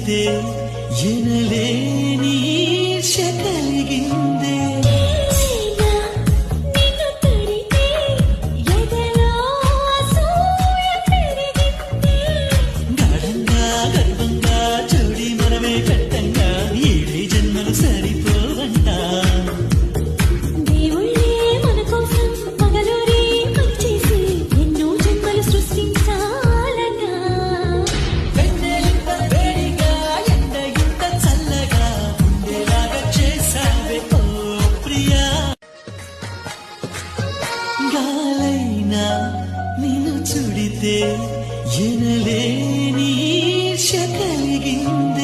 చుడితే ఎనలేని ఈర్ష్య కలిగిందే గాఢంగా గర్వంగా జోడి మనమే కట్టంగా ఏడే జన్మలు సరిపోవంట దేవుళ్ళే మన కోసం పగలూరి పనిచేసి ఎన్నో జన్మలు సృష్టించాలట. వెన్నెలింత వేడిగా ఎండ ఇంత చల్లగా ఉండేలాగా చేశావే ఓ ప్రియా గాలైనా నిన్ను చుడితే ఎనలేని ఈర్ష్య కలిగింది